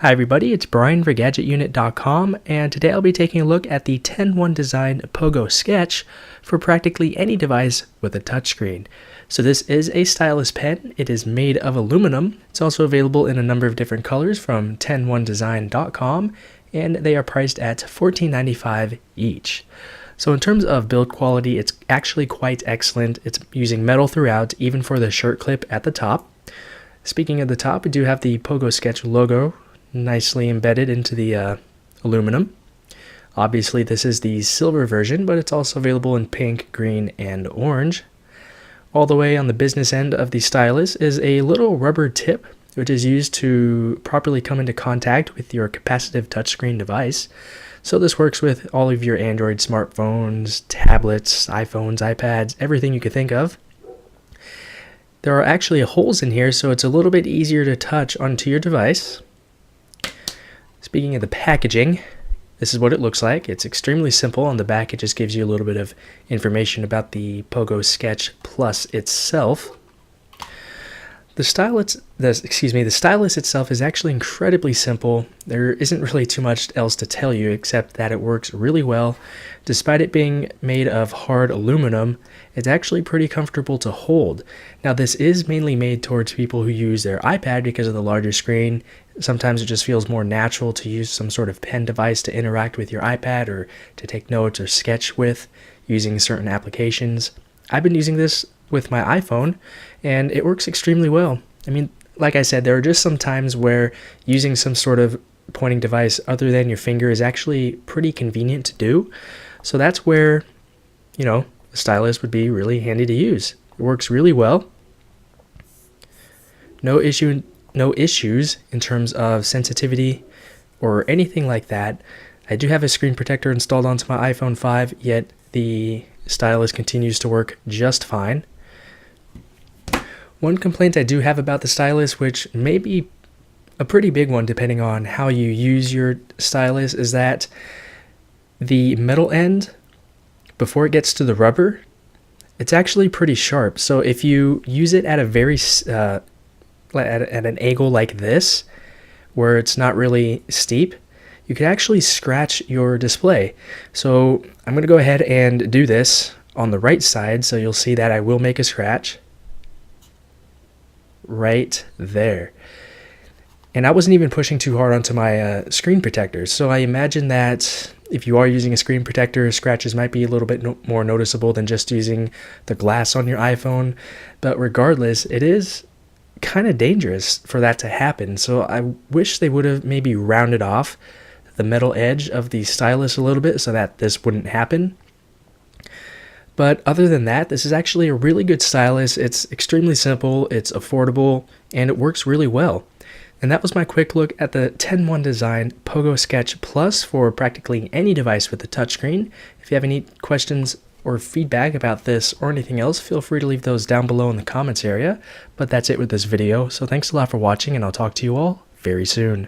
Hi everybody, it's Brian for GadgetUnit.com, and today I'll be taking a look at the 10-1 design Pogo Sketch for practically any device with a touchscreen. So this is a stylus pen. It is made of aluminum. It's also available in a number of different colors from 10onedesign.com, and they are priced at $14.95 each. So in terms of build quality, it's actually quite excellent. It's using metal throughout, even for the shirt clip at the top. Speaking of the top, we do have the Pogo Sketch logo nicely embedded into the aluminum. Obviously this is the silver version, but it's also available in pink, green, and orange. All the way on the business end of the stylus is a little rubber tip, which is used to properly come into contact with your capacitive touchscreen device. So this works with all of your Android smartphones, tablets, iPhones, iPads, everything you could think of. There are actually holes in here, so it's a little bit easier to touch onto your device. Speaking of the packaging, this is what it looks like. It's extremely simple. On the back, it just gives you a little bit of information about the Pogo Sketch Plus itself. The stylus itself is actually incredibly simple. There isn't really too much else to tell you except that it works really well. Despite it being made of hard aluminum, it's actually pretty comfortable to hold. Now this is mainly made towards people who use their iPad because of the larger screen. Sometimes it just feels more natural to use some sort of pen device to interact with your iPad or to take notes or sketch with using certain applications. I've been using this with my iPhone, and it works extremely well. I mean, like I said, there are just some times where using some sort of pointing device other than your finger is actually pretty convenient to do. So that's where, the stylus would be really handy to use. It works really well. No issues in terms of sensitivity or anything like that. I do have a screen protector installed onto my iPhone 5, yet the stylus continues to work just fine. One complaint I do have about the stylus, which may be a pretty big one depending on how you use your stylus, is that the metal end, before it gets to the rubber, it's actually pretty sharp. So if you use it at a very at an angle like this, where it's not really steep, you can actually scratch your display. So I'm going to go ahead and do this on the right side, so you'll see that I will make a scratch right there. And I wasn't even pushing too hard onto my screen protector, so I imagine that if you are using a screen protector, scratches might be a little bit more noticeable than just using the glass on your iPhone. But regardless, it is kind of dangerous for that to happen, so I wish they would have maybe rounded off the metal edge of the stylus a little bit so that this wouldn't happen. But other than that, this is actually a really good stylus. It's extremely simple, it's affordable, and it works really well. And that was my quick look at the 10-1 design Pogo Sketch Plus for practically any device with a touchscreen. If you have any questions or feedback about this or anything else, feel free to leave those down below in the comments area. But that's it with this video, so thanks a lot for watching, and I'll talk to you all very soon.